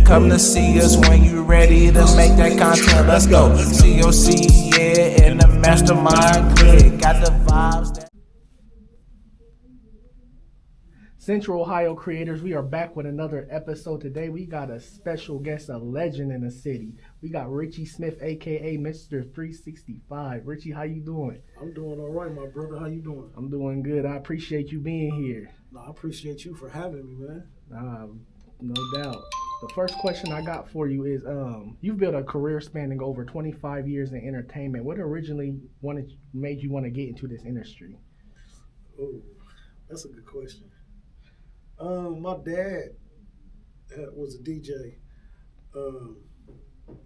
come to see us when you ready to make that content. Let's go. COC, yeah, in the mastermind click. Got the vibes that Central Ohio creators, we are back with another episode. Today we got a special guest, a legend in the city. We got Richie Smith, aka Mr. 365. Richie, how you doing? I'm doing all right, my brother. How you doing? I'm doing good. I appreciate you being here. No, I appreciate you for having me, man. No doubt. The first question I got for you is, you've built a career spanning over 25 years in entertainment. What originally made you want to get into this industry? Oh, that's a good question. My dad was a DJ um,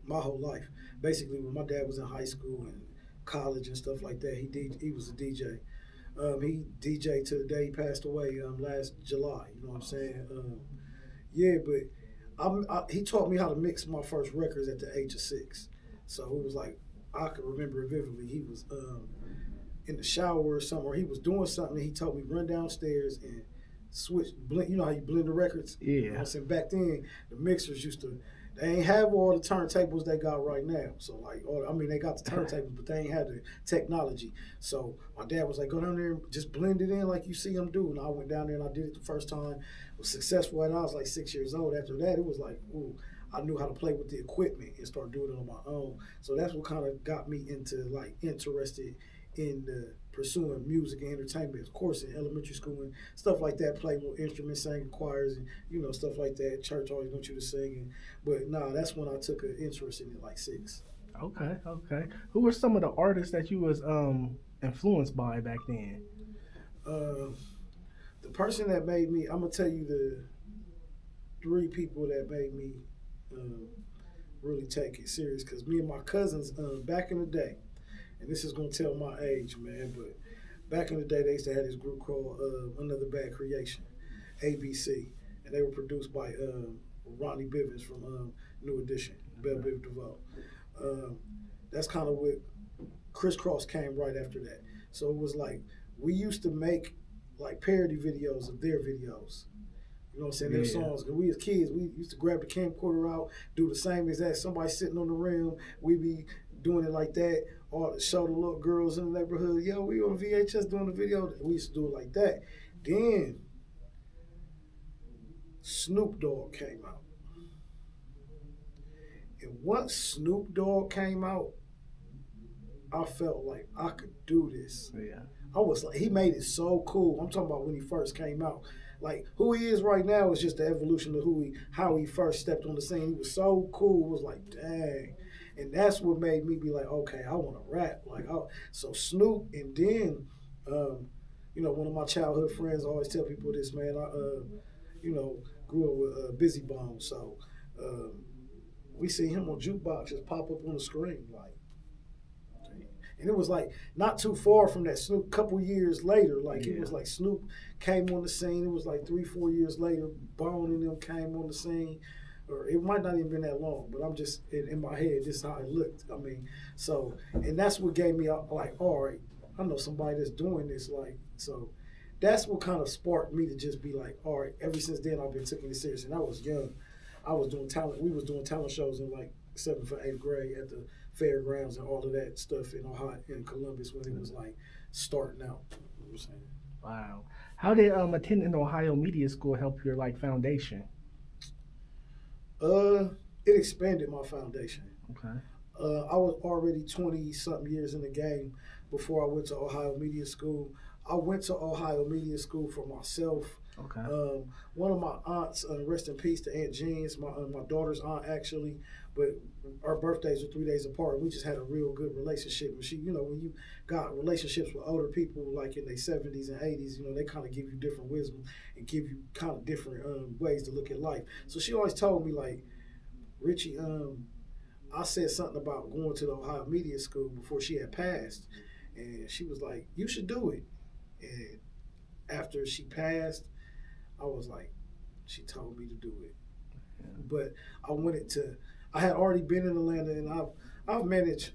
my whole life. Basically, when my dad was in high school and college and stuff like that, he was a DJ. He DJed till the day he passed away last July. You know what I'm saying? Yeah, but he taught me how to mix my first records at the age of 6. So it was like I can remember it vividly. He was in the shower or something, or he was doing something, and he told me run downstairs and blend. You know how you blend the records? Yeah. You know what I'm saying? Back then, the mixers they ain't have all the turntables they got right now. So they got the turntables, but they ain't had the technology. So my dad was like, go down there and just blend it in like you see them do. And I went down there and I did it the first time. Was successful, and I was like 6 years old. After that, it was like, ooh, I knew how to play with the equipment and start doing it on my own. So that's what kind of got me interested in pursuing music and entertainment. Of course, in elementary school and stuff like that, playing with instruments, singing choirs, and stuff like that. Church always wants you to sing, but that's when I took an interest in it, like 6. Okay. Who were some of the artists that you was influenced by back then? The person that made me, I'm gonna tell you the 3 people that made me really take it serious. Because me and my cousins, back in the day, and this is gonna tell my age, man, but back in the day they used to have this group called Another Bad Creation, ABC, and they were produced by Ronnie Bivens from New Edition, Bell Biv DeVoe. That's kind of what Crisscross came right after that. So it was like we used to make like parody videos of their videos. You know what I'm saying? Their songs. Cause we as kids, we used to grab the camcorder out, do the same exact. Somebody sitting on the rim, we be doing it like that. Or show the little girls in the neighborhood, yo, we on VHS doing the video. We used to do it like that. Then Snoop Dogg came out. And once Snoop Dogg came out, I felt like I could do this. Yeah. I was like, he made it so cool. I'm talking about when he first came out. Like who he is right now is just the evolution of how he first stepped on the scene. He was so cool. It was like, dang. And that's what made me be like, okay, I want to rap. So Snoop, and then, one of my childhood friends, I always tell people this, man. I grew up with Busy Bone, so we see him on jukebox just pop up on the screen, like. And it was like not too far from that Snoop. Couple years later, it was like Snoop came on the scene. It was like 3-4 years later, Bone and them came on the scene. Or it might not even been that long, but I'm just in my head. This is how it looked. I mean, so and that's what gave me like, all right, I know somebody that's doing this. Like, so that's what kind of sparked me to just be like, all right. Ever since then, I've been taking it serious. And I was young. I was doing talent. We was doing talent shows in like 7th or 8th grade at the fairgrounds and all of that stuff in Ohio, in Columbus, when it was like starting out. You know what I'm saying? Wow. How did attending Ohio Media School help your foundation? It expanded my foundation. Okay. I was already 20-something years in the game before I went to Ohio Media School. I went to Ohio Media School for myself. Okay. One of my aunts, rest in peace to Aunt Jean's, my daughter's aunt actually, but our birthdays are 3 days apart. We just had a real good relationship. And she, when you got relationships with older people like in their 70s and 80s, they kind of give you different wisdom and give you kind of different ways to look at life. So she always told me, like, Richie, I said something about going to the Ohio Media School before she had passed. And she was like, you should do it. And after she passed, I was like, she told me to do it. Yeah. But I had already been in Atlanta, and I've managed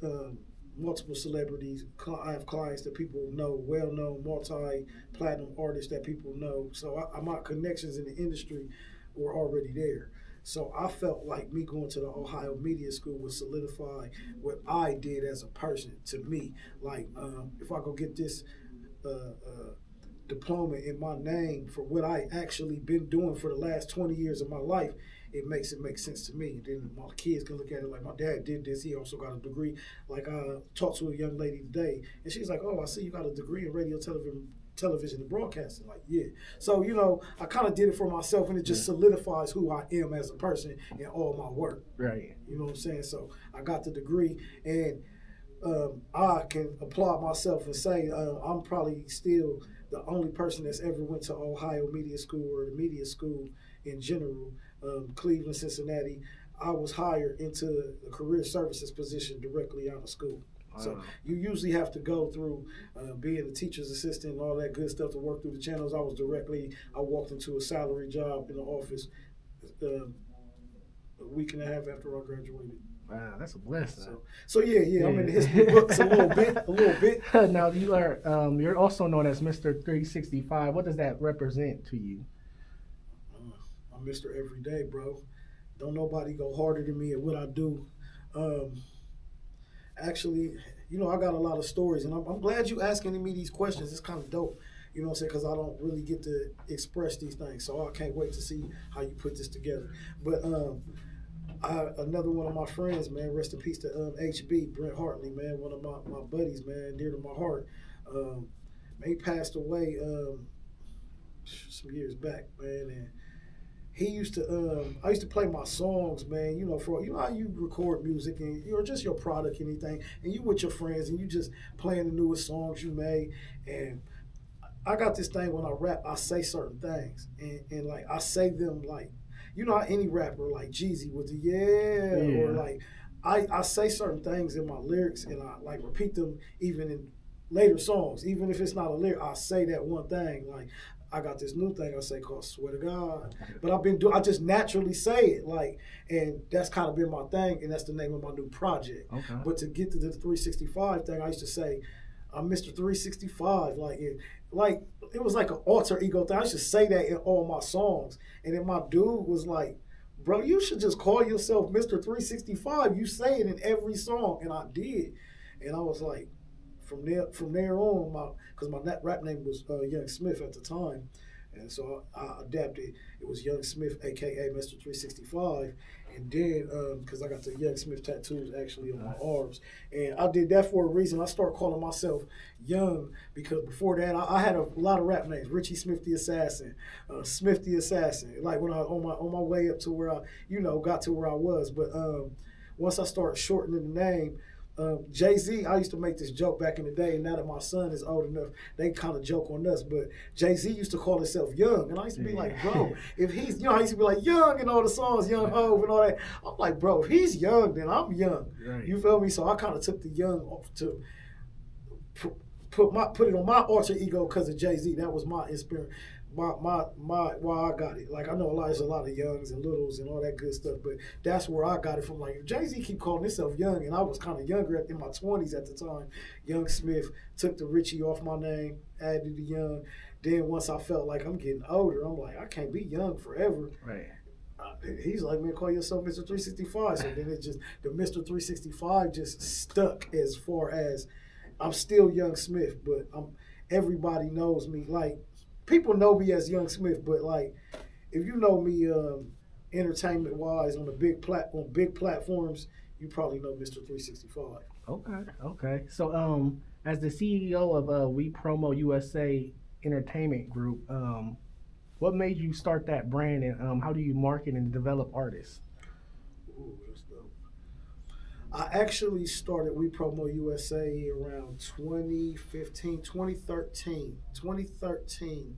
multiple celebrities. I have clients that people know, well-known, multi-platinum artists that people know. So my connections in the industry were already there. So I felt like me going to the Ohio Media School would solidify what I did as a person to me. Like if I go get this uh, uh, diploma in my name for what I actually been doing for the last 20 years of my life, it makes sense to me. And then my kids can look at it like my dad did this. He also got a degree. Like I talked to a young lady today, and she's like, "Oh, I see you got a degree in radio, television and broadcasting." Like, yeah. So, I kind of did it for myself, and it just solidifies who I am as a person in all my work. Right. You know what I'm saying? So I got the degree, and I can applaud myself and say I'm probably still the only person that's ever went to Ohio Media School or the media school in general, Cleveland, Cincinnati. I was hired into the career services position directly out of school. Wow. So you usually have to go through being a teacher's assistant and all that good stuff to work through the channels. I walked into a salary job in the office a week and a half after I graduated. Wow, that's a blessing. So yeah, I'm in the history books a little bit. Now you are you're also known as Mr. 365. What does that represent to you? I'm Mr. Everyday, bro. Don't nobody go harder than me at what I do. Actually, I got a lot of stories, and I'm glad you asking me these questions. It's kind of dope, you know what I'm saying, because I don't really get to express these things. So I can't wait to see how you put this together. But another one of my friends, man, rest in peace to HB, Brent Hartley, man, one of my buddies, man, dear to my heart. He passed away some years back, man, and he used to, I used to play my songs, man, for how you record music and just your product, anything, and you with your friends and you just playing the newest songs you made. And I got this thing when I rap, I say certain things, and like I say them like, how any rapper like Jeezy with the or like I say certain things in my lyrics and I like repeat them even in later songs, even if it's not a lyric. I say that one thing. Like I got this new thing I say called "Swear to God," but I just naturally say it, like, and that's kind of been my thing, and that's the name of my new project. Okay. But to get to the 365 thing, I used to say, I'm Mr. 365, like it was like an alter ego thing. I used to say that in all my songs, and then my dude was like, "Bro, you should just call yourself Mr. 365. You say it in every song," and I did, and I was like, from there on, because my rap name was Young Smith at the time, and so I adapted. It was Young Smith, aka Mr. 365, and then because I got the Young Smith tattoos actually on my arms, and I did that for a reason. I started calling myself Young because before that I had a lot of rap names: Richie Smith the Assassin, Smith the Assassin. Like when I on my way up to where I got to where I was, but once I started shortening the name. Jay-Z, I used to make this joke back in the day, and now that my son is old enough, they kind of joke on us, but Jay-Z used to call himself Young, and I used to be like, bro, if he's, I used to be like Young and all the songs, Young Hov and all that. I'm like, bro, if he's young, then I'm young. Right. You feel me? So I kind of took the Young off to put it on my alter ego because of Jay-Z. That was my inspiration. My why I got it. Like I know there's a lot of Youngs and Littles and all that good stuff, but that's where I got it from. Like Jay-Z keep calling himself Young, and I was kind of younger in my 20s at the time. Young Smith, took the Richie off my name, added the Young. Then once I felt like I'm getting older, I'm like, I can't be young forever. Right. He's like, man, call yourself Mr. 365. So then it just, the Mr. 365 just stuck as far as I'm still Young Smith, but everybody knows me. Like, people know me as Young Smith, but like, if you know me entertainment wise on big platforms, you probably know Mr. 365. Okay. So as the CEO of We Promo USA Entertainment Group, what made you start that brand, and how do you market and develop artists? Ooh, that's dope. I actually started We Promo USA around 2013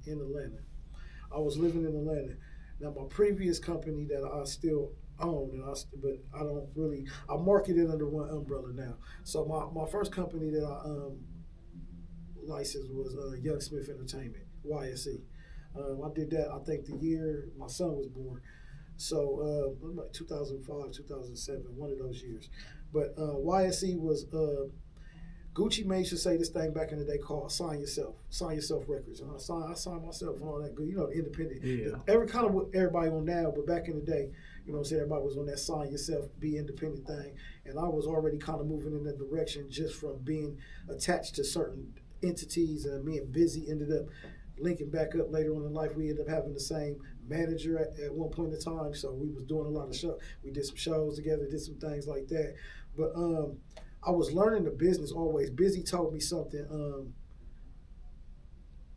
in Atlanta. I was living in Atlanta. Now my previous company that I still own, but I don't really, I market it under one umbrella now. So my first company that I licensed was Young Smith Entertainment, YSE. I did that, I think, the year my son was born. So like 2005, 2007, one of those years. But YSE was, Gucci Mane should say this thing back in the day called Sign Yourself Records. And I signed myself and all that good, the independent. Yeah. Every kind of what everybody on now, but back in the day, You know what I'm saying? Everybody was on that sign yourself, be independent thing. And I was already kind of moving in that direction just from being attached to certain entities, and me and Busy ended up linking back up later on in life. We ended up having the same manager at one point in time, so we was doing a lot of shows. We did some shows together, did some things like that. But I was learning the business always. Busy told me something.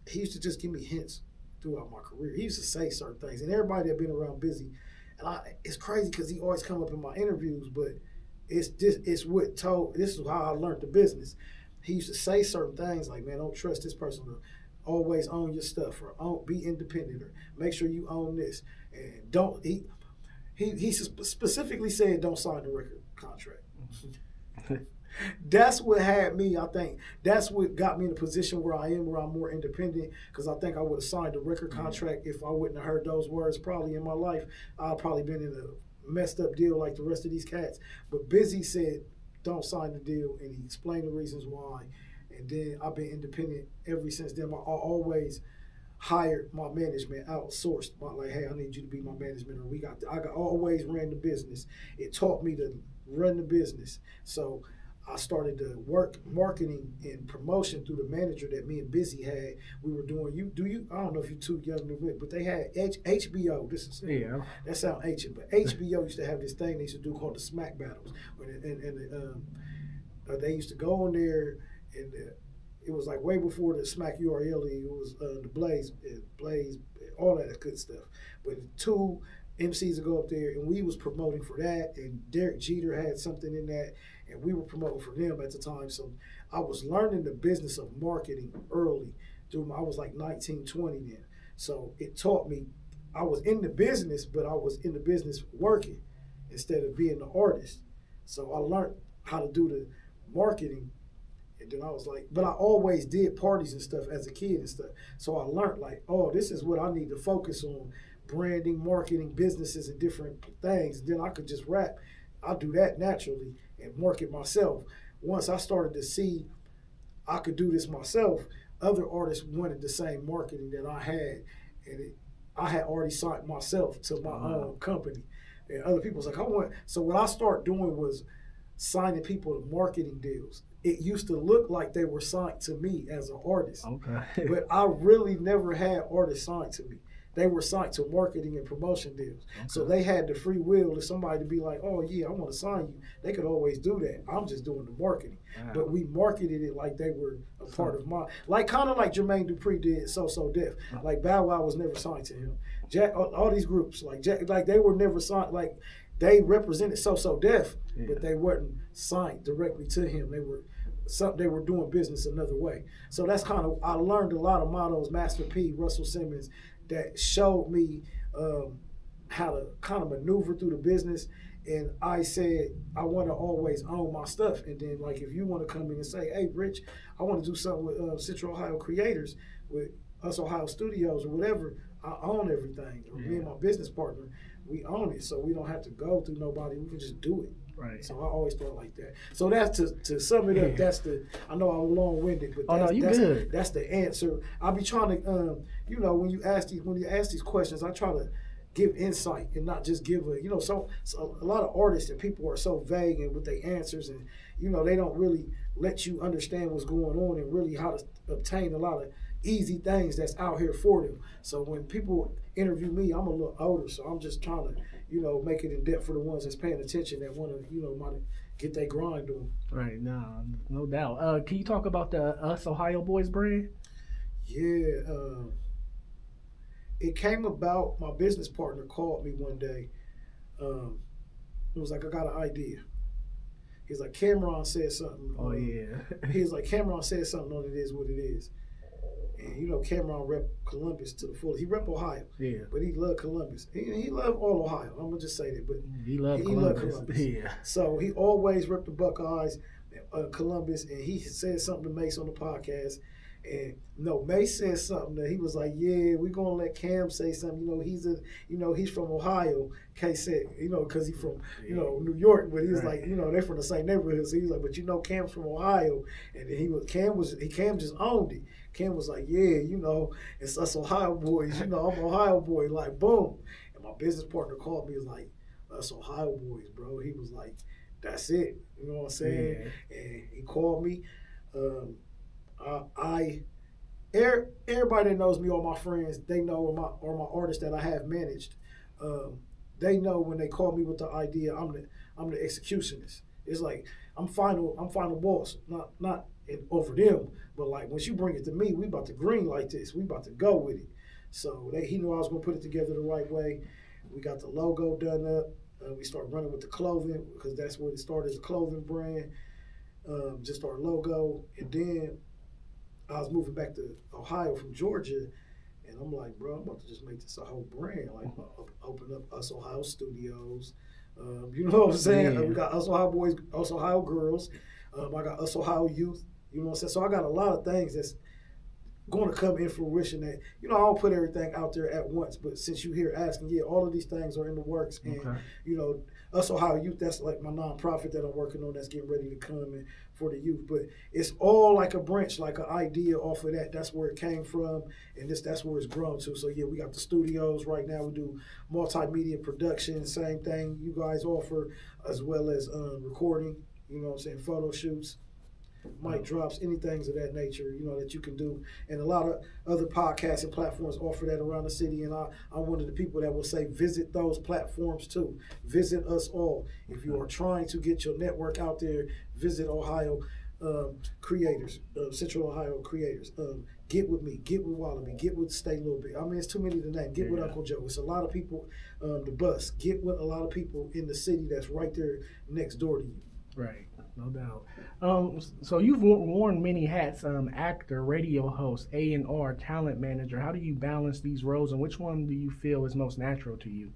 He used to just give me hints throughout my career. He used to say certain things, and everybody that been around Busy, and it's crazy because he always come up in my interviews, but it's this is how I learned the business. He used to say certain things like, man, don't trust this person, or always own your stuff, or be independent, or make sure you own this, and don't. He specifically said don't sign the record contract. That's what had me, I think, that's what got me in a position where I am, where I'm more independent, because I think I would have signed a record contract if I wouldn't have heard those words probably in my life. I'd probably been in a messed up deal like the rest of these cats. But Busy said, don't sign the deal, and he explained the reasons why. And then I've been independent ever since then. I always hired my management, outsourced. Like, hey, I need you to be my management, or I always ran the business. It taught me to run the business. So I started to work marketing and promotion through the manager that me and Busy had. We were doing, I don't know if you're too young to admit, but they had HBO. That sounds ancient, but HBO used to have this thing they used to do called the Smack Battles. They used to go on there, and it was like way before the Smack URL. It was the Blaze, all that good stuff. But two MCs would go up there, and we was promoting for that, and Derek Jeter had something in that, and we were promoting for them at the time. So I was learning the business of marketing early. I was like 19, 20 then. So it taught me, I was in the business, but I was in the business working instead of being the artist. So I learned how to do the marketing. And then I was like, but I always did parties and stuff as a kid and stuff. So I learned like, oh, this is what I need to focus on. Branding, marketing, businesses, and different things. Then I could just rap. I do that naturally and market myself. Once I started to see I could do this myself, other artists wanted the same marketing that I had, and I had already signed myself to my own company. And other people was like, so what I started doing was signing people to marketing deals. It used to look like they were signed to me as an artist. Okay. But I really never had artists signed to me. They were signed to marketing and promotion deals. Okay. So they had the free will to somebody to be like, oh, yeah, I want to sign you. They could always do that. I'm just doing the marketing. Wow. But we marketed it like they were a part of kind of like Jermaine Dupri did So Def. Like Bow Wow was never signed to him. Jack, all these groups, like they were never signed. Like they represented So Def, but they weren't signed directly to him. They were doing business another way. So that's kind of, I learned a lot of mottos, Master P, Russell Simmons, that showed me how to kind of maneuver through the business. And I said, I want to always own my stuff. And then, like, if you want to come in and say, hey, Rich, I want to do something with Central Ohio Creators, with Us Ohio Studios or whatever, I own everything. Me and my business partner, we own it. So we don't have to go through nobody. We can just do it. Right. So I always thought like that. So that's to sum it up. That's I know I'm long-winded, but that's the answer. I'll be trying to, when you ask these questions, I try to give insight and not just give so a lot of artists and people are so vague and with their answers, and they don't really let you understand what's going on and really how to obtain a lot of easy things that's out here for them. So when people interview me, I'm a little older, so I'm just trying to make it in depth for the ones that's paying attention, that want to, might get their grind on. Right, no doubt. Can you talk about the Us Ohio Boys brand? Yeah, it came about, my business partner called me one day. It was like, I got an idea. He's like, Cameron said something. Oh, yeah. He's like, Cameron said something on It Is What It Is. And Cameron rep Columbus to the fullest. He rep Ohio, but he loved Columbus. He loved all Ohio. I'm gonna just say that, but he loved Columbus. Yeah. So he always repped the Buckeyes, Columbus, and he said something to Mace on the podcast. And Mace said something that he was like, "Yeah, we're gonna let Cam say something. He's from Ohio." K said, because he's from New York, but he was like, they're from the same neighborhood. So he was like, "But Cam's from Ohio," and then Cam just owned it. Cam was like, "Yeah, it's us Ohio boys. I'm an Ohio boy." Like, boom. And my business partner called me, was like, us Ohio boys, bro. He was like, that's it. You know what I'm saying? Yeah. And he called me. Um, I everybody that knows me, all my friends, they know, or my artists that I have managed, um, they know when they call me with the idea, I'm the executionist. It's like I'm final boss, not over them, but like once you bring it to me, we about to green like this, we about to go with it. So he knew I was gonna put it together the right way. We got the logo done up. We start running with the clothing because that's where it started as a clothing brand. Just our logo, and then I was moving back to Ohio from Georgia, and I'm like, bro, I'm about to just make this a whole brand. Like, open up Us Ohio Studios. You know what I'm saying? Yeah. We got Us Ohio Boys, Us Ohio Girls. I got Us Ohio Youth. You know what I'm saying? So I got a lot of things that's going to come in fruition. That I don't put everything out there at once, but since you here asking, yeah, all of these things are in the works, and Us Ohio Youth, that's like my nonprofit that I'm working on, that's getting ready to come in for the youth. But it's all like a branch, like an idea off of that. That's where it came from, and that's where it's grown to. So yeah, we got the studios right now. We do multimedia production, same thing you guys offer, as well as recording. You know what I'm saying? Photo shoots, mic drops, anything of that nature, that you can do. And a lot of other podcasting platforms offer that around the city. And I'm one of the people that will say, visit those platforms too. Visit us all. If you are trying to get your network out there, visit Ohio creators, Central Ohio creators. Get with me, get with Wallaby, get with Stay Little Bit. I mean, it's too many to name. Get with Uncle Joe. It's a lot of people, the bus. Get with a lot of people in the city that's right there next door to you. Right, no doubt. So you've worn many hats: actor, radio host, A&R, talent manager. How do you balance these roles, and which one do you feel is most natural to you?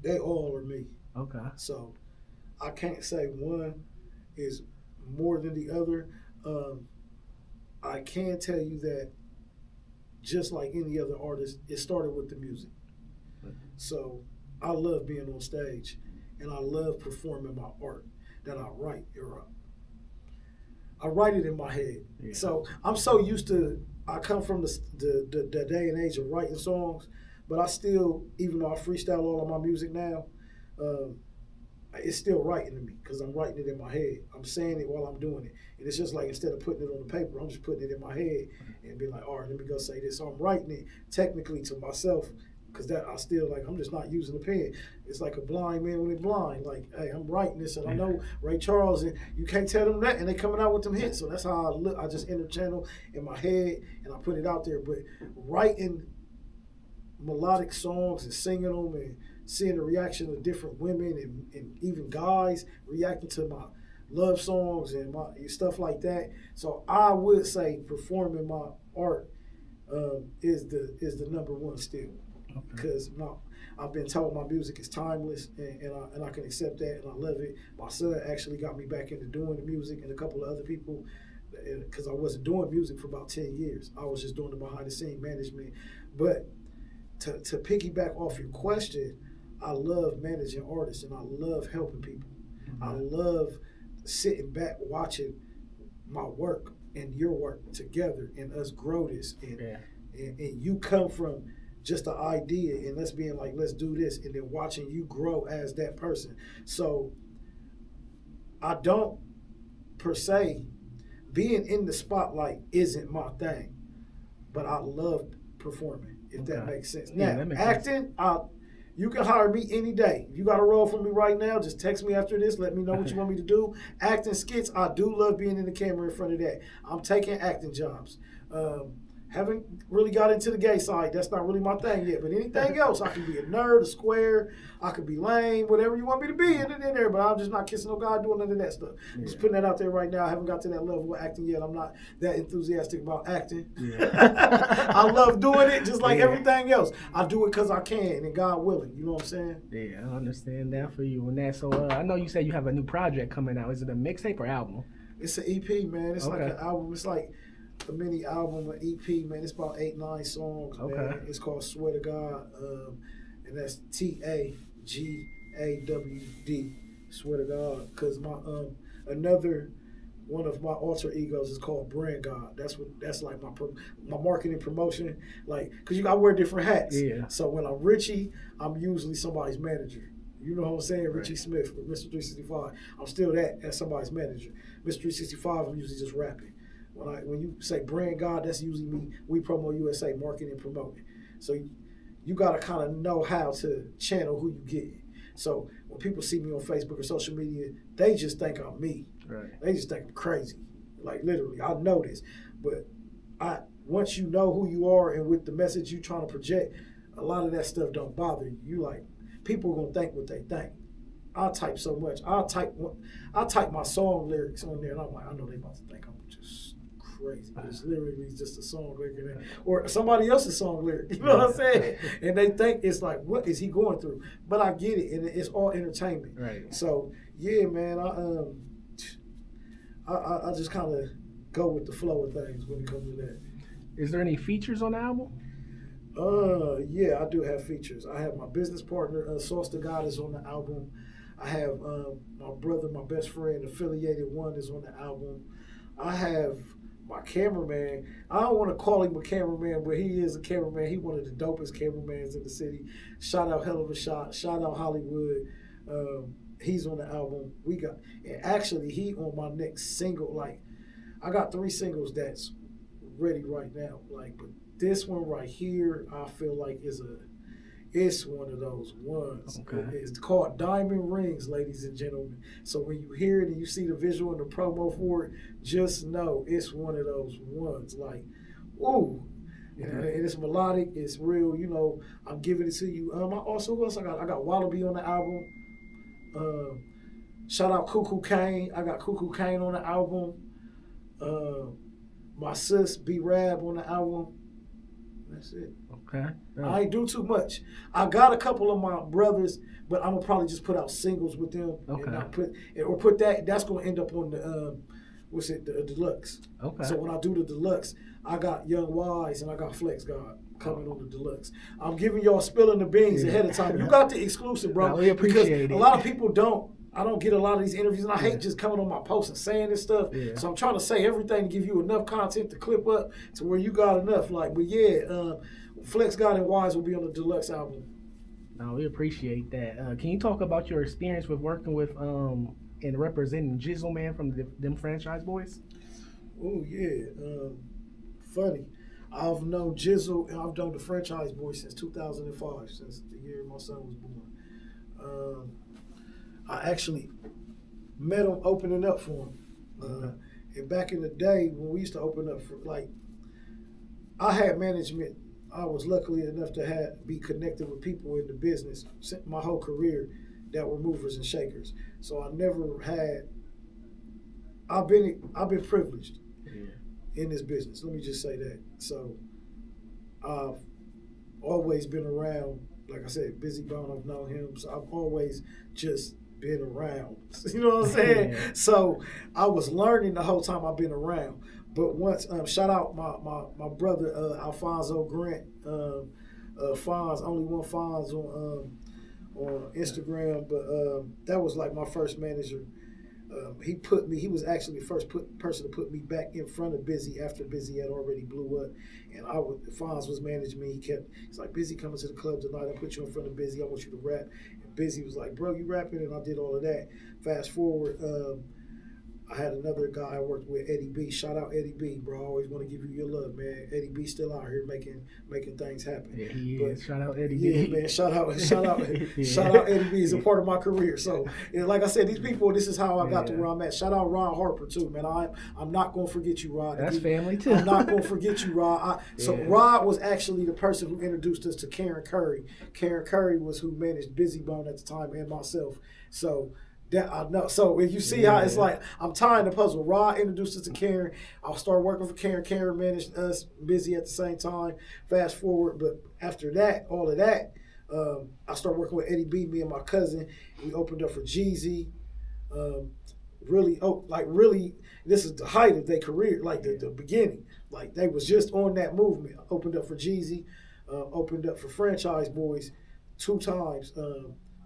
They all are me. Okay. So I can't say one is more than the other. I can tell you that just like any other artist, it started with the music. So I love being on stage, and I love performing my art that I write. I write it in my head. Yeah. So I'm so used to. I come from the day and age of writing songs, but I still, even though I freestyle all of my music now, it's still writing to me because I'm writing it in my head. I'm saying it while I'm doing it, and it's just like instead of putting it on the paper, I'm just putting it in my head and being like, all right, let me go say this. So I'm writing it technically to myself. Because that I still I'm just not using the pen. It's like a blind man when he's blind. Like, hey, I'm writing this, and I know Ray Charles, and you can't tell them that, and they coming out with them hits. So that's how I look. I just interchannel in my head, and I put it out there. But writing melodic songs and singing them and seeing the reaction of different women and even guys reacting to my love songs and my stuff like that. So I would say performing my art is the number one still. Because I've been told my music is timeless, and I can accept that, and I love it. My son actually got me back into doing the music, and a couple of other people, because I wasn't doing music for about 10 years. I was just doing the behind-the-scenes management. But to piggyback off your question, I love managing artists, and I love helping people. Mm-hmm. I love sitting back watching my work and your work together and us grow this. And you come from just the idea and us being like, let's do this, and then watching you grow as that person. So I don't, per se, being in the spotlight isn't my thing, but I love performing, if that makes sense. Now, acting, you can hire me any day. If you got a role for me right now, just text me after this, let me know what you want me to do. Acting skits, I do love being in the camera in front of that. I'm taking acting jobs. Haven't really got into the gay side. That's not really my thing yet. But anything else, I can be a nerd, a square. I could be lame, whatever you want me to be in there. But I'm just not kissing no guy doing none of that stuff. Yeah. Just putting that out there right now. I haven't got to that level of acting yet. I'm not that enthusiastic about acting. Yeah. I love doing it just like everything else. I do it because I can and God willing. You know what I'm saying? Yeah, I understand that for you. And that. So I know you said you have a new project coming out. Is it a mixtape or album? It's an EP, man. It's like an album. It's like a mini album, an EP, man. It's about 8-9 songs, man. It's called Swear to God, and that's TAGAWD, Swear to God. Because my another one of my alter egos is called Brand God. That's like my marketing promotion. Like, cause I wear different hats. Yeah. So when I'm Richie, I'm usually somebody's manager. You know what I'm saying? Richie Smith with Mr. 365. I'm still that as somebody's manager. Mr. 365, I'm usually just rapping. When you say Brand God, that's usually me. We Promo USA, marketing and promoting. So you got to kind of know how to channel who you get. So when people see me on Facebook or social media, they just think I'm me. Right. They just think I'm crazy. Like literally, I know this. But once you know who you are and with the message you trying to project, a lot of that stuff don't bother you. You like, people are gonna think what they think. I type so much. I type my song lyrics on there, and I'm like, I know they about to think I'm just crazy. It's literally just a song lyric, or somebody else's song lyric. You know what I'm saying? And they think it's like, what is he going through? But I get it, and it's all entertainment. Right. So yeah, man, I just kind of go with the flow of things when it comes to that. Is there any features on the album? Yeah, I do have features. I have my business partner, Sauce the God, is on the album. I have my brother, my best friend, Affiliated One, is on the album. I have my cameraman. I don't want to call him a cameraman, but he is a cameraman. He one of the dopest cameramans in the city. Shout out Hell of a Shot. Shout out Hollywood. He's on the album. And actually, he on my next single. Like, I got 3 singles that's ready right now. Like, but this one right here, I feel like it's one of those ones. Okay. It's called Diamond Rings, ladies and gentlemen. So when you hear it and you see the visual and the promo for it, just know it's one of those ones. Like, ooh. And it's melodic, it's real, you know, I'm giving it to you. Who else I got? I got Wallaby on the album. Shout out Cuckoo Kane. I got Cuckoo Kane on the album. My sis, B-Rab, on the album. That's it. Okay. Yeah. I ain't do too much. I got a couple of my brothers, but I'm gonna probably just put out singles with them. Okay. And not put that. That's gonna end up on the the deluxe. Okay. So when I do the deluxe, I got Young Wise and I got Flex God coming on the deluxe. I'm giving y'all spilling the beans ahead of time. You got the exclusive, bro. No, we appreciate it. A lot of people don't. I don't get a lot of these interviews, and I hate just coming on my posts and saying this stuff. Yeah. So I'm trying to say everything to give you enough content to clip up to where you got enough. Like, but yeah, Flex God and Wise will be on the deluxe album. No, we appreciate that. Can you talk about your experience with working with and representing Jizzle Man from them Franchise Boys? Oh yeah, funny. I've known Jizzle and I've known the Franchise Boys since 2005, since the year my son was born. I actually met him opening up for him. And back in the day when we used to open up for, like, I had management. I was lucky enough to be connected with people in the business my whole career that were movers and shakers. So I never had. I've been privileged in this business. Let me just say that. So I've always been around. Like I said, Busy Bone, I've known him. So I've always just been around. You know what I'm saying? Yeah. So I was learning the whole time I've been around. But once, shout out my brother Alfonso Grant, Fonz, only one Fonz on Instagram. But that was like my first manager. He was actually the first person to put me back in front of Busy after Busy had already blew up. And Fonz was managing me. He's like, Busy coming to the club tonight. I put you in front of Busy. I want you to rap. And Busy was like, bro, you rapping? And I did all of that. Fast forward, I had another guy I worked with, Eddie B. Shout out Eddie B, bro. I always want to give you your love, man. Eddie B still out here making things happen. Yeah, he is. Shout out Eddie B. Yeah, man. Shout out Eddie B. He's a part of my career. So, and like I said, these people, this is how I got to where I'm at. Shout out Rod Harper too, man. I'm not gonna forget you, Rod. That's family too. I'm not gonna forget you, Rod. So Rod was actually the person who introduced us to Karen Curry. Karen Curry was who managed Busy Bone at the time and myself. So. That I know. So if you see how it's like, I'm tying the puzzle. Rod introduced us to Karen. I started working for Karen. Karen managed us, Busy at the same time. Fast forward, but after that, all of that, I started working with Eddie B, me and my cousin. We opened up for Jeezy. Really, this is the height of their career, like the beginning. Like they was just on that movement. Opened up for Jeezy, opened up for Franchise Boys 2 times.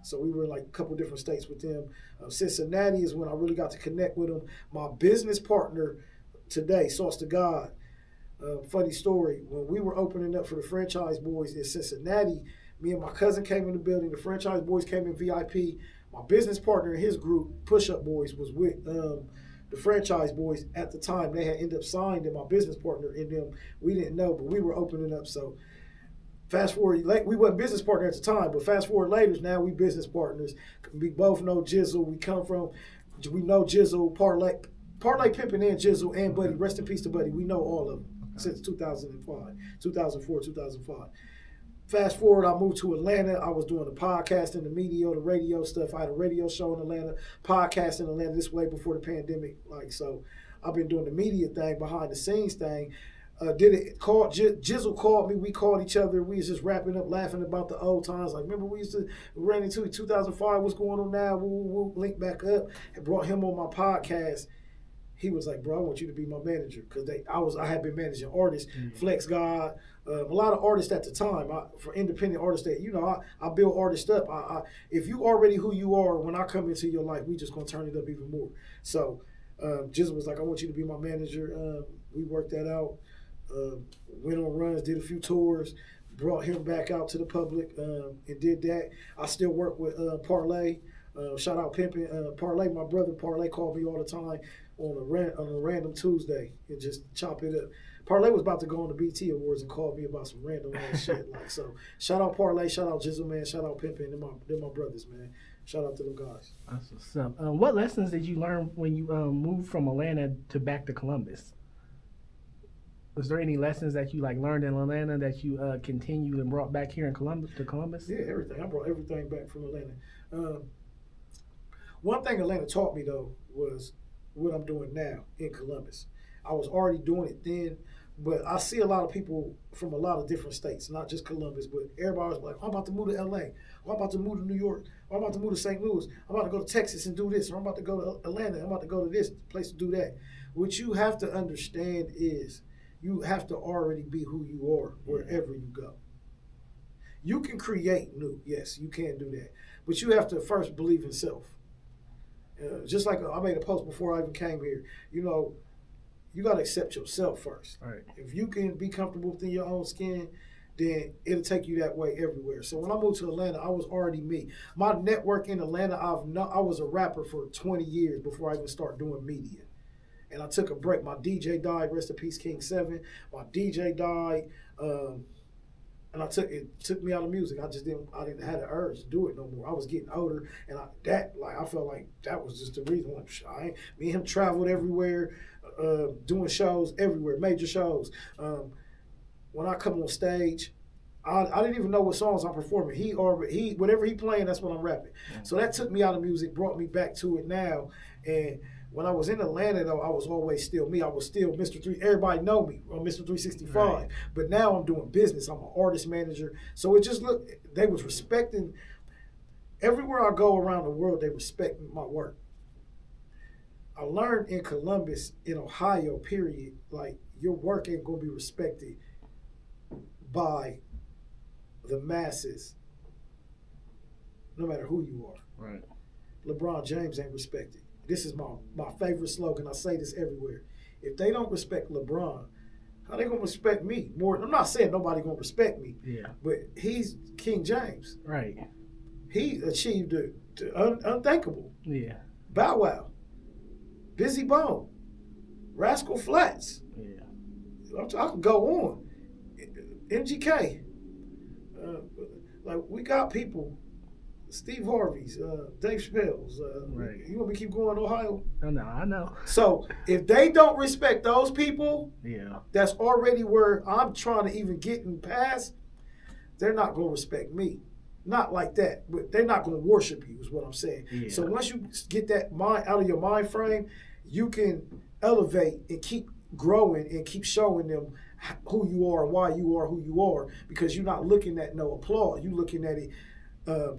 So we were in like a couple different states with them. Cincinnati is when I really got to connect with them. My business partner today, sauce to God. Funny story. When we were opening up for the Franchise Boys in Cincinnati, me and my cousin came in the building. The Franchise Boys came in VIP. My business partner in his group, Push Up Boys, was with the Franchise Boys at the time. They had ended up signed, and my business partner in them, we didn't know, but we were opening up. So fast forward, we wasn't business partner at the time, but fast forward later, now we business partners. We both know Jizzle. We know Jizzle, Parlay Pimpin' and Jizzle and Buddy. Rest in peace to Buddy. We know all of them since 2004, 2005. Fast forward, I moved to Atlanta. I was doing the podcasting, the media, the radio stuff. I had a radio show in Atlanta, podcast in Atlanta. This way before the pandemic. So I've been doing the media thing, behind the scenes thing. Jizzle called me. We called each other. We was just wrapping up, laughing about the old times. Like, remember we used to run into 2005. What's going on now? We'll link back up. And brought him on my podcast. He was like, bro, I want you to be my manager, because I had been managing artists, Flex God, a lot of artists at the time. For independent artists that I build artists up. If you already who you are, when I come into your life, we just gonna turn it up even more. So Jizzle was like, I want you to be my manager. We worked that out. Went on runs, did a few tours, brought him back out to the public, and did that. I still work with Parlay. Shout out Pimpin'. Parlay, my brother Parlay called me all the time on a random Tuesday and just chop it up. Parlay was about to go on the BT Awards and called me about some random ass shit. So shout out Parlay, shout out Jizzle, man, shout out Pimpin'. They're my brothers, man. Shout out to them guys. That's what's up. What lessons did you learn when you moved from Atlanta to back to Columbus? Was there any lessons that you learned in Atlanta that you continued and brought back here in Columbus? Yeah, everything. I brought everything back from Atlanta. One thing Atlanta taught me though was what I'm doing now in Columbus. I was already doing it then, but I see a lot of people from a lot of different states, not just Columbus, but everybody was like, I'm about to move to LA, or I'm about to move to New York, or I'm about to move to St. Louis, I'm about to go to Texas and do this, or I'm about to go to Atlanta, I'm about to go to this place to do that. What you have to understand is you have to already be who you are wherever you go. You can create new, yes, you can do that, but you have to first believe in self. Just like I made a post before I even came here, you got to accept yourself first. Right. If you can be comfortable within your own skin, then it'll take you that way everywhere. So when I moved to Atlanta, I was already me. My network in Atlanta, I was a rapper for 20 years before I even started doing media. And I took a break. My DJ died, rest in peace, King 7. My DJ died, and it took me out of music. I didn't have the urge to do it no more. I was getting older, and I felt like that was just the reason. Me and him traveled everywhere, doing shows everywhere, major shows. When I come on stage, I didn't even know what songs I'm performing. He whatever he playing, that's what I'm rapping. So that took me out of music, brought me back to it now. And when I was in Atlanta, though, I was always still me. I was still Mr. 3. Everybody know me. I'm Mr. 365. Right. But now I'm doing business. I'm an artist manager. So it just they was respecting. Everywhere I go around the world, they respect my work. I learned in Columbus, in Ohio, period, like your work ain't going to be respected by the masses, no matter who you are. Right. LeBron James ain't respected. This is my favorite slogan. I say this everywhere. If they don't respect LeBron, how they gonna respect me? More. I'm not saying nobody gonna respect me. Yeah. But he's King James. Right. He achieved the unthinkable. Yeah. Bow Wow, Busy Bone, Rascal Flatts. Yeah. I can go on. MGK. We got people. Steve Harvey's, Dave Chappelle's. Right. You want me to keep going, Ohio? No, I know. So if they don't respect those people, yeah, that's already where I'm trying to even get in past, they're not going to respect me. Not like that, but they're not going to worship you is what I'm saying. Yeah. So once you get that mind out of your mind frame, you can elevate and keep growing and keep showing them who you are and why you are who you are, because you're not looking at no applause. You're looking at it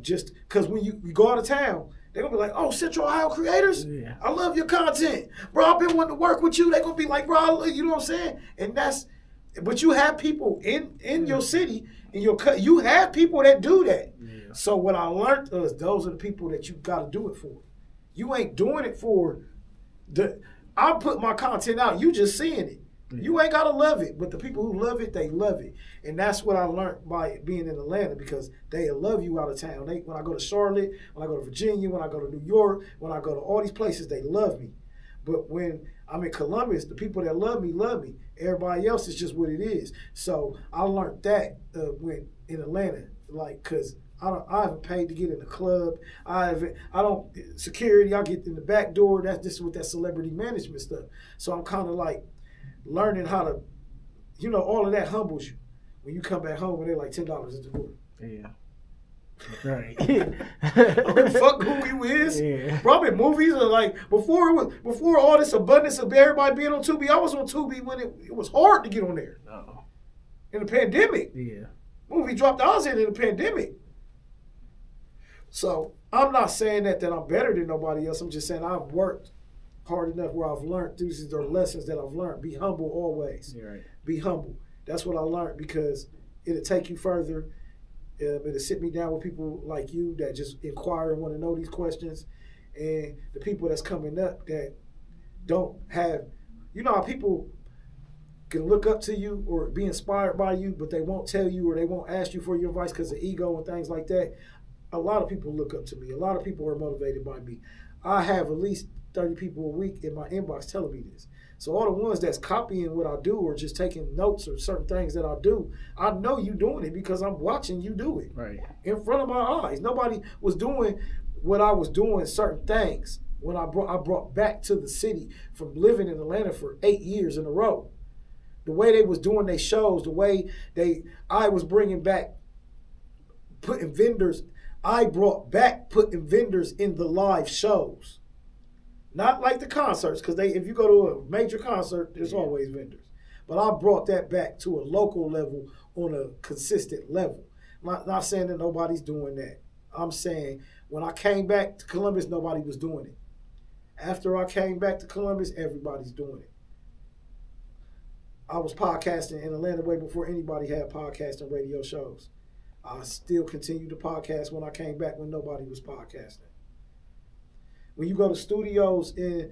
just because when you go out of town, they're going to be like, oh, Central Ohio creators, yeah, I love your content. Bro, I've been wanting to work with you. They're going to be like, bro, you know what I'm saying? And But you have people in your city, in your cut. You have people that do that. Yeah. So what I learned is those are the people that you got to do it for. You ain't doing it for the. I put my content out. You just seeing it. Yeah. You ain't gotta love it, but the people who love it, they love it, and that's what I learned by being in Atlanta because they love you out of town. When I go to Charlotte, when I go to Virginia, when I go to New York, when I go to all these places, they love me. But when I'm in Columbus, the people that love me love me. Everybody else is just what it is. So I learned that when in Atlanta, like, cause I haven't paid to get in the club. I don't security. I get in the back door. That's just with that celebrity management stuff. So I'm kind of like learning how to, all of that humbles you. When you come back home and they're like $10 at the door. Yeah. Right. I mean, fuck who you is. Yeah. Probably movies are like before all this abundance of everybody being on Tubi. I was on Tubi when it was hard to get on there. Oh. In the pandemic. Yeah. Movie dropped. I was in the pandemic. So I'm not saying that I'm better than nobody else. I'm just saying I've worked hard enough where I've learned. These are lessons that I've learned. Be humble always. You're right. Be humble. That's what I learned because it'll take you further. It'll sit me down with people like you that just inquire and want to know these questions. And the people that's coming up that don't have, how people can look up to you or be inspired by you, but they won't tell you or they won't ask you for your advice because of ego and things like that. A lot of people look up to me. A lot of people are motivated by me. I have at least 30 people a week in my inbox telling me this. So all the ones that's copying what I do or just taking notes or certain things that I do, I know you doing it because I'm watching you do it Right. in front of my eyes. Nobody was doing what I was doing, certain things, when I brought back to the city from living in Atlanta for 8 years in a row. The way they was doing their shows, the way I was bringing back, putting vendors, I brought back putting vendors in the live shows. Not like the concerts, because if you go to a major concert, there's always vendors. But I brought that back to a local level on a consistent level. Not saying that nobody's doing that. I'm saying when I came back to Columbus, nobody was doing it. After I came back to Columbus, everybody's doing it. I was podcasting in Atlanta way before anybody had podcasting radio shows. I still continued to podcast when I came back when nobody was podcasting. When you go to studios in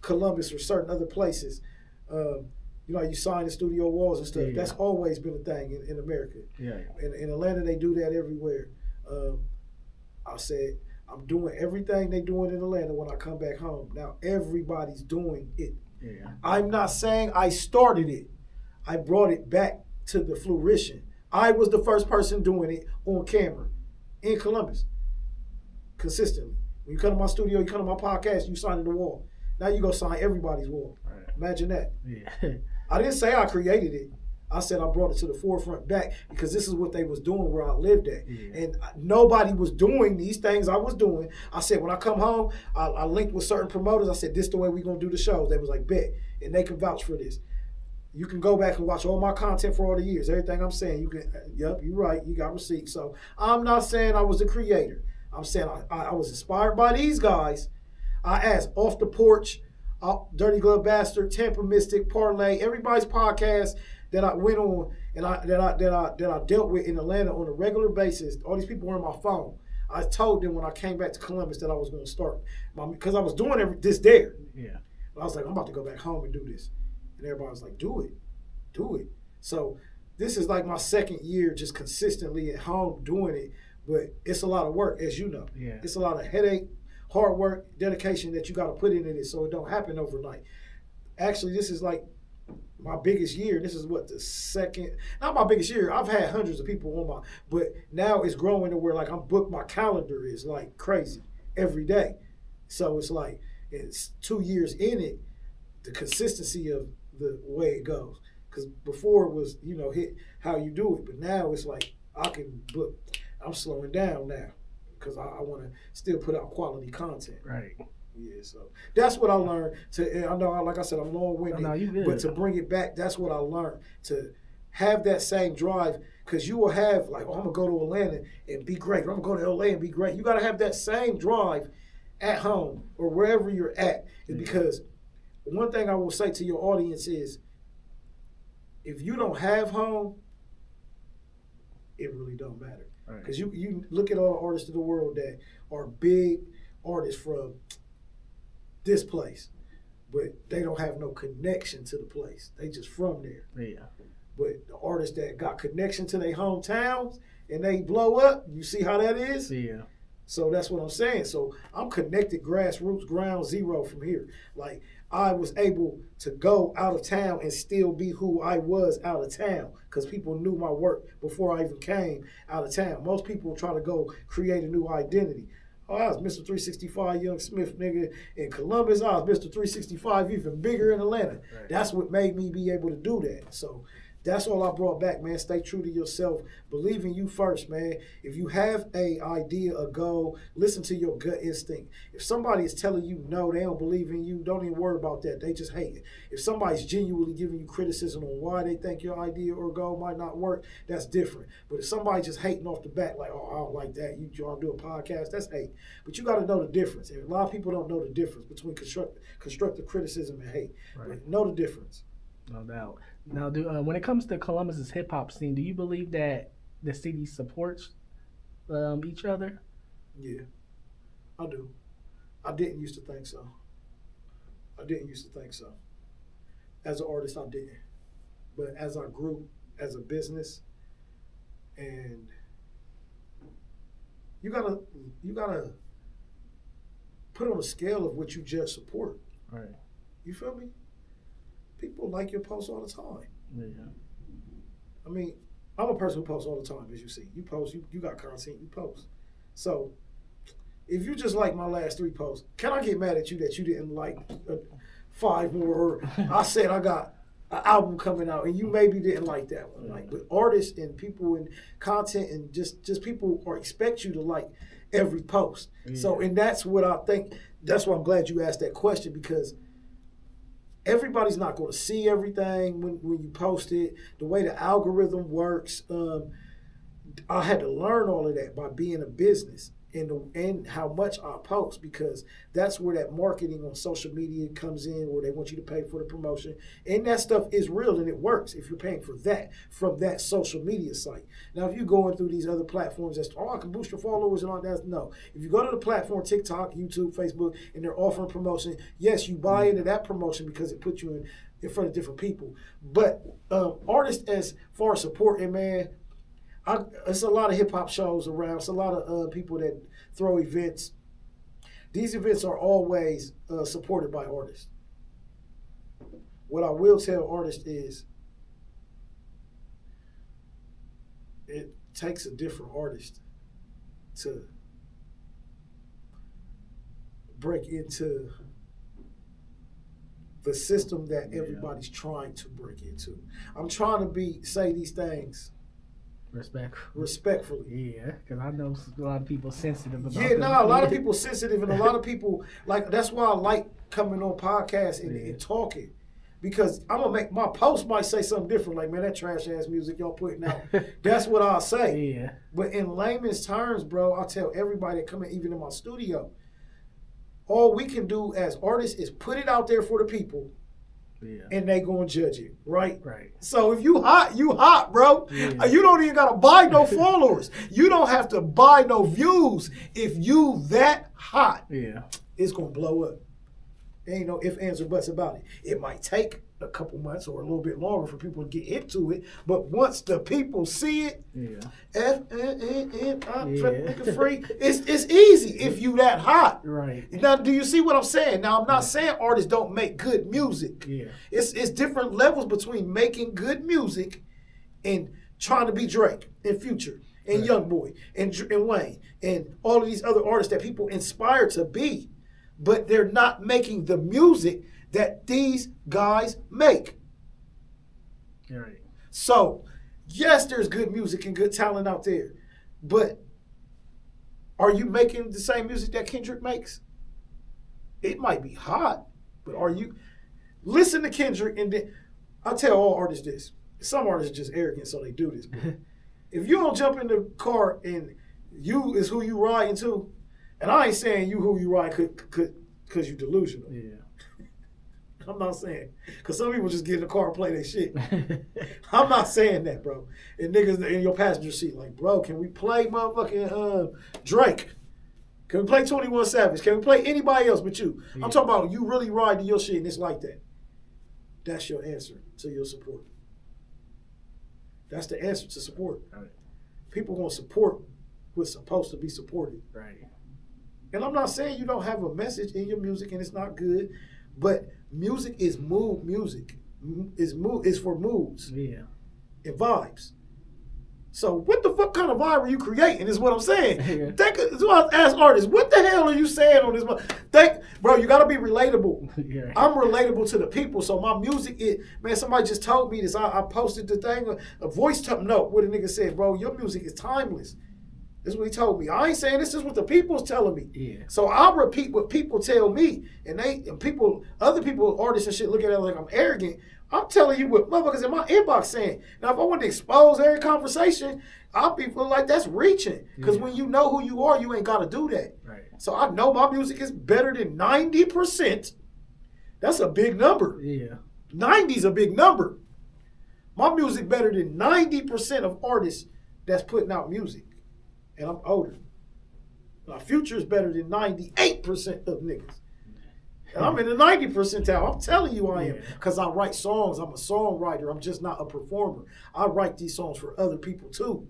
Columbus or certain other places, you sign the studio walls and stuff. Yeah. That's always been a thing in America. Yeah. In Atlanta, they do that everywhere. I said, I'm doing everything they doing in Atlanta when I come back home. Now, everybody's doing it. Yeah. I'm not saying I started it. I brought it back to the fruition. I was the first person doing it on camera in Columbus consistently. When you come to my studio, you come to my podcast, you sign the wall. Now you go sign everybody's wall. Right. Imagine that. Yeah. I didn't say I created it. I said I brought it to the forefront back because this is what they was doing where I lived at. Yeah. And nobody was doing these things I was doing. I said, when I come home, I linked with certain promoters. I said, this is the way we going to do the shows. They was like, bet. And they can vouch for this. You can go back and watch all my content for all the years. Everything I'm saying, you can, yep, you're right. You got receipts. So I'm not saying I was the creator. I'm saying I was inspired by these guys. I asked Off the Porch, Dirty Glove Bastard, Tampa Mystic, Parlay, everybody's podcast that I went on and that I dealt with in Atlanta on a regular basis. All these people were on my phone. I told them when I came back to Columbus that I was going to start because I was doing this there. Yeah. I was like, I'm about to go back home and do this. And everybody was like, do it. So this is like my second year just consistently at home doing it. But it's a lot of work, as you know. Yeah. It's a lot of headache, hard work, dedication that you got to put into this so it don't happen overnight. Actually, this is like my biggest year. This is not my biggest year. I've had hundreds of people but now it's growing to where like I'm booked, my calendar is like crazy every day. So it's like, it's 2 years in it, the consistency of the way it goes. Because before it was, hit how you do it. But now it's like I can book. I'm slowing down now because I want to still put out quality content. Right. Yeah, so that's what I learned. I know, like I said, I'm long-winded, No, you good. but to bring it back, that's what I learned. To have that same drive, because you will have like, I'm gonna go to Atlanta and be great. Or I'm gonna go to LA and be great. You gotta have that same drive at home or wherever you're at. Because one thing I will say to your audience is, if you don't have home, it really don't matter. Because you look at all the artists in the world that are big artists from this place, but they don't have no connection to the place. They just from there. Yeah. But the artists that got connection to their hometowns and they blow up, you see how that is? Yeah. So that's what I'm saying. So I'm connected grassroots, ground zero from here. Like, I was able to go out of town and still be who I was out of town because people knew my work before I even came out of town. Most people try to go create a new identity. Oh, I was Mr. 365 Young Smith, nigga, in Columbus. I was Mr. 365 even bigger in Atlanta. Right. That's what made me be able to do that. So that's all I brought back, man. Stay true to yourself. Believe in you first, man. If you have a idea, a goal, listen to your gut instinct. If somebody is telling you no, they don't believe in you, don't even worry about that. They just hate it. If somebody's genuinely giving you criticism on why they think your idea or goal might not work, that's different. But if somebody just hating off the bat, like, oh, I don't like that, you want to do a podcast, that's hate. But you got to know the difference. And a lot of people don't know the difference between constructive criticism and hate. Right. But know the difference. No doubt. Now, when it comes to Columbus's hip hop scene, do you believe that the city supports each other? Yeah, I do. I didn't used to think so. As an artist, I didn't. But as I grew as a business, and you gotta put on a scale of what you just support. Right. You feel me? People like your posts all the time. Yeah. I mean, I'm a person who posts all the time, as you see. You post, you got content, you post. So, if you just like my last 3 posts, can I get mad at you that you didn't like 5 more? Or I said I got an album coming out, and you maybe didn't like that one. Like, but artists and people and content and just people expect you to like every post. Yeah. So, and that's what I think. That's why I'm glad you asked that question, because everybody's not going to see everything when you post it. The way the algorithm works, I had to learn all of that by being a business and how much I post, because that's where that marketing on social media comes in, where they want you to pay for the promotion. And that stuff is real and it works if you're paying for that from that social media site. Now, if you're going through these other platforms that's, I can boost your followers and all that, no. If you go to the platform, TikTok, YouTube, Facebook, and they're offering promotion, yes, you buy into that promotion because it puts you in front of different people. But artists, as far as supporting, man, it's a lot of hip-hop shows around. It's a lot of people that throw events. These events are always supported by artists. What I will tell artists is it takes a different artist to break into the system that everybody's trying to break into. I'm trying to say these things respectfully. Yeah, because I know a lot of people sensitive about a lot of people sensitive, and a lot of people, like, that's why I like coming on podcasts and talking, because I'm gonna make my post might say something different, like, man, that trash ass music y'all putting out. That's what I'll say. Yeah. But in layman's terms, bro, I tell everybody that come in, even in my studio, all we can do as artists is put it out there for the people. Yeah. And they gonna judge it, right? Right. So if you hot, bro. Yeah. You don't even gotta buy no followers. You don't have to buy no views. If you that hot, it's gonna blow up. There ain't no ifs, ands, or buts about it. It might take a couple months or a little bit longer for people to get into it, but once the people see it, free, it's easy if you that hot. Right. Now, do you see what I'm saying? Now, I'm not saying artists don't make good music. Yeah. It's different levels between making good music and trying to be Drake and Future and Youngboy and Wayne and all of these other artists that people inspire to be, but they're not making the music that these guys make. Right. So, yes, there's good music and good talent out there, but are you making the same music that Kendrick makes? It might be hot, but are you? Listen to Kendrick, and then I tell all artists this. Some artists are just arrogant, so they do this. But if you don't jump in the car and you is who you riding to, and I ain't saying you who you ride because you delusional. Yeah. I'm not saying. Because some people just get in the car and play their shit. I'm not saying that, bro. And niggas in your passenger seat, like, bro, can we play motherfucking Drake? Can we play 21 Savage? Can we play anybody else but you? Yeah. I'm talking about you really ride to your shit and it's like that. That's your answer to your support. That's the answer to support. Right. People gonna support what's supposed to be supported. Right. And I'm not saying you don't have a message in your music and it's not good, but music is mood music. It's for moods. Yeah. And vibes. So what the fuck kind of vibe are you creating is what I'm saying. Yeah. That's why I ask artists, what the hell are you saying on this? Bro, you got to be relatable. Yeah. I'm relatable to the people. So my music, somebody just told me this. I posted the thing, a voice note where the nigga said, bro, your music is timeless. That's what he told me. I ain't saying this is what the people's telling me. Yeah. So I'll repeat what people tell me. And other people, artists and shit, look at it like I'm arrogant. I'm telling you what motherfuckers in my inbox saying. Now, if I want to expose every conversation, I'll be feeling like that's reaching. Because when you know who you are, you ain't got to do that. Right. So I know my music is better than 90%. That's a big number. Yeah. 90's a big number. My music better than 90% of artists that's putting out music. And I'm older. My future is better than 98% of niggas. And I'm in the 90 percentile. I'm telling you I am. Because I write songs. I'm a songwriter. I'm just not a performer. I write these songs for other people too.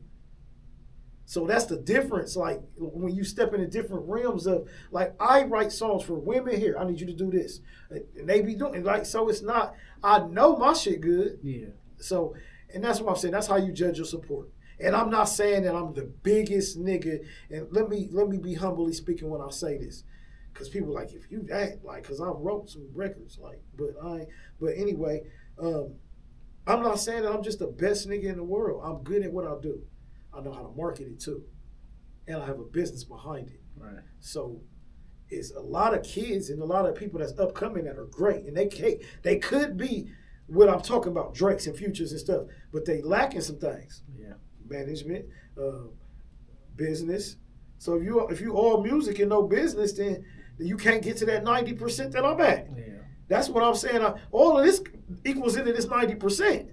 So that's the difference. Like when you step into different realms of, like, I write songs for women here. I need you to do this. And they be doing, like, so it's not, I know my shit good. Yeah. So, and that's what I'm saying. That's how you judge your support. And I'm not saying that I'm the biggest nigga. And let me be humbly speaking when I say this. Because people like, if you act like, because I wrote some records, like, but anyway, I'm not saying that I'm just the best nigga in the world. I'm good at what I do. I know how to market it too. And I have a business behind it. Right. So it's a lot of kids and a lot of people that's upcoming that are great. And they could be what I'm talking about, Drakes and Futures and stuff, but they lacking some things. Yeah. Management, business. So if you all music and no business, then you can't get to that 90% that I'm at. Yeah. That's what I'm saying. All of this equals into this 90%.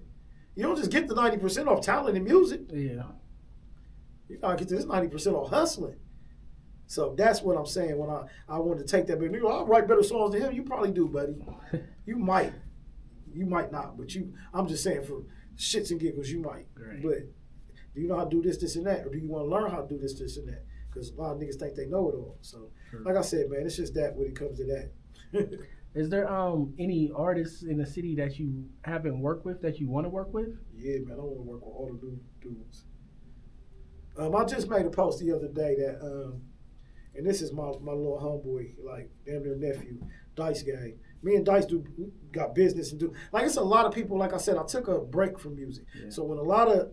You don't just get the 90% off talent and music. Yeah. You gotta get to this 90% off hustling. So that's what I'm saying when I want to take that. But I'll write better songs than him. You probably do, buddy. You might. You might not. But I'm just saying for shits and giggles, you might. Right. But do you know how to do this, and that? Or do you want to learn how to do this, and that? Because a lot of niggas think they know it all. So, like I said, man, it's just that when it comes to that. Is there any artists in the city that you haven't worked with that you want to work with? Yeah, man, I want to work with all the dudes. I just made a post the other day that, and this is my little homeboy, like damn near nephew, Dice Gang. Me and Dice got business and do, like, it's a lot of people, like I said, I took a break from music. Yeah. So when a lot of,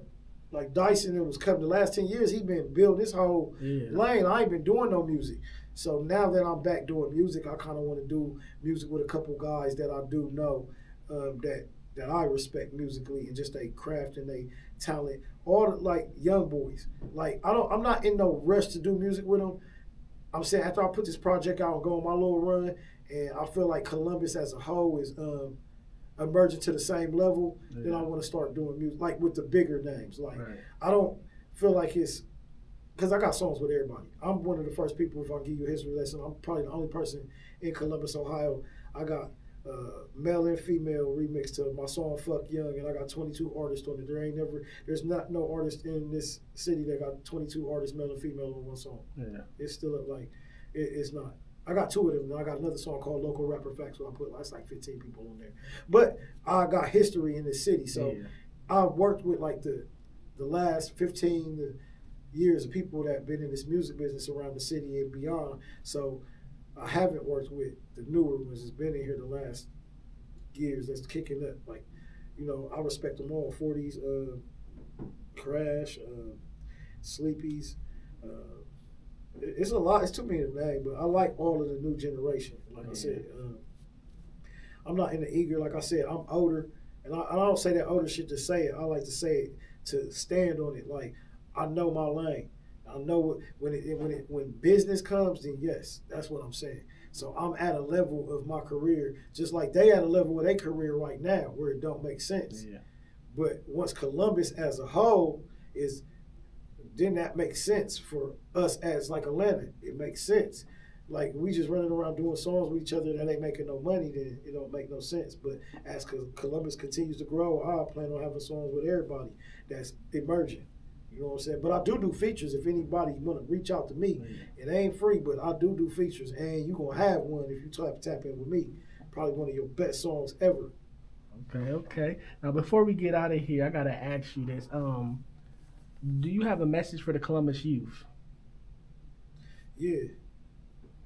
like Dyson, it was coming the last 10 years, he been building this whole lane. I ain't been doing no music. So now that I'm back doing music, I kind of want to do music with a couple guys that I do know that I respect musically and just they craft and they talent. All the, like, young boys. Like, I'm not in no rush to do music with them. I'm saying after I put this project out and go on my little run, and I feel like Columbus as a whole is emerging to the same level, then I want to start doing music, like with the bigger names. Like, I don't feel like it's, because I got songs with everybody. I'm one of the first people, if I give you a history lesson, I'm probably the only person in Columbus, Ohio. I got male and female remix to my song Fuck Young, and I got 22 artists on it. There's not no artist in this city that got 22 artists, male and female, on one song. Yeah. It's still it's not. I got two of them. I got another song called Local Rapper Facts where I put, that's like 15 people on there. But I got history in this city. So I've worked with like the last 15 years of people that have been in this music business around the city and beyond. So I haven't worked with the newer ones that's been in here the last years that's kicking up. Like, you know, I respect them all. 40s, Crash, Sleepies, it's a lot. It's too many to name, but I like all of the new generation. Like I said, I'm not in the eager. Like I said, I'm older, and I don't say that older shit to say it. I like to say it to stand on it. Like, I know my lane. I know when business comes, then yes, that's what I'm saying. So I'm at a level of my career, just like they at a level of their career right now, where it don't make sense. Yeah. But once Columbus as a whole is, then that makes sense for us as like Atlanta. It makes sense. Like we just running around doing songs with each other that ain't making no money, then it don't make no sense. But as Columbus continues to grow, I plan on having songs with everybody that's emerging. You know what I'm saying? But I do features. If anybody want to reach out to me, it ain't free, but I do features, and you gonna have one if you tap in with me. Probably one of your best songs ever. Okay. Now before we get out of here, I gotta ask you this. Do you have a message for the Columbus youth? Yeah.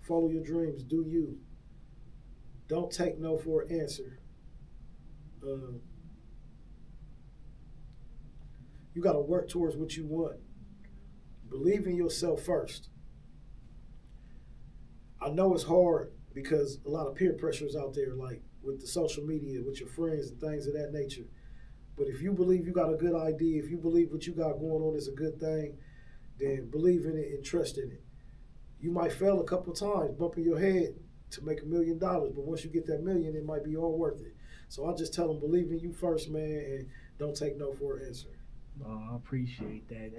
Follow your dreams. Do you. Don't take no for an answer. You got to work towards what you want. Believe in yourself first. I know it's hard because a lot of peer pressure is out there, like with the social media, with your friends and things of that nature. But if you believe you got a good idea, if you believe what you got going on is a good thing, then believe in it and trust in it. You might fail a couple times, bumping your head to make $1 million, but once you get that million, it might be all worth it. So I just tell them, believe in you first, man, and don't take no for an answer. Oh, I appreciate that.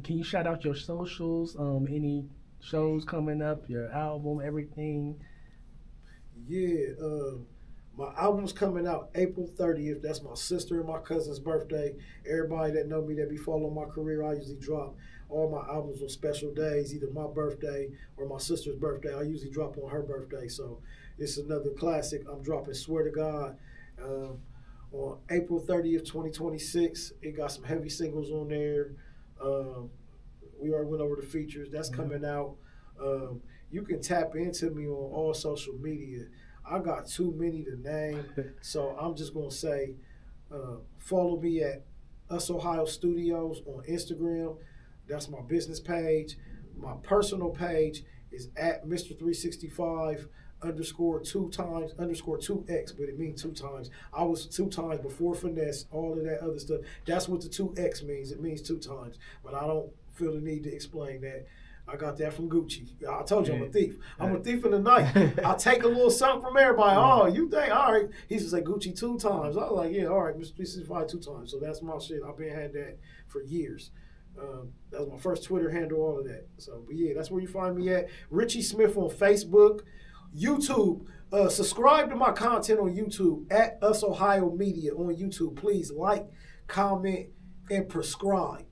Can you shout out your socials? Any shows coming up? Your album, everything? Yeah, my album's coming out April 30th. That's my sister and my cousin's birthday. Everybody that know me, that be following my career, I usually drop all my albums on special days, either my birthday or my sister's birthday. I usually drop on her birthday. So it's another classic. I'm dropping Swear to God on April 30th, 2026. It got some heavy singles on there. We already went over the features. That's coming out. You can tap into me on all social media. I got too many to name, so I'm just going to say follow me at Us Ohio Studios on Instagram. That's my business page. My personal page is at Mr365 _2x, but it means 2 times. I was 2 times before finesse, all of that other stuff. That's what the 2x means. It means 2 times, but I don't feel the need to explain that. I got that from Gucci. I told you I'm a thief. I'm a thief in the night. I take a little something from everybody. Oh, you think, all right. He used to say Gucci 2 times. I was like, yeah, all right, Mr. 365 2 times. So that's my shit. I've been had that for years. That was my first Twitter handle, all of that. So, but yeah, that's where you find me at. Richie Smith on Facebook. YouTube. Subscribe to my content on YouTube at Us Ohio Media on YouTube. Please like, comment, and prescribe.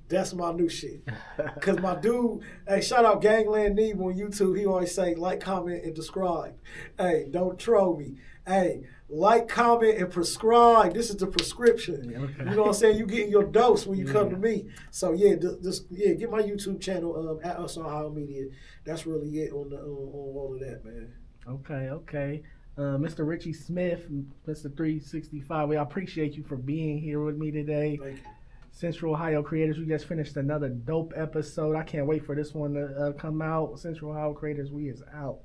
That's my new shit. Because my dude, hey, shout out Gangland Neeb on YouTube. He always say, like, comment, and describe. Hey, don't troll me. Hey, like, comment, and prescribe. This is the prescription. Okay. You know what I'm saying? You getting your dose when you come to me. So, yeah, get my YouTube channel at Us Ohio Media. That's really it on all of that, man. Okay. Mr. Richie Smith, Mr. 365, I appreciate you for being here with me today. Thank you. Central Ohio Creators, we just finished another dope episode. I can't wait for this one to come out. Central Ohio Creators, we is out.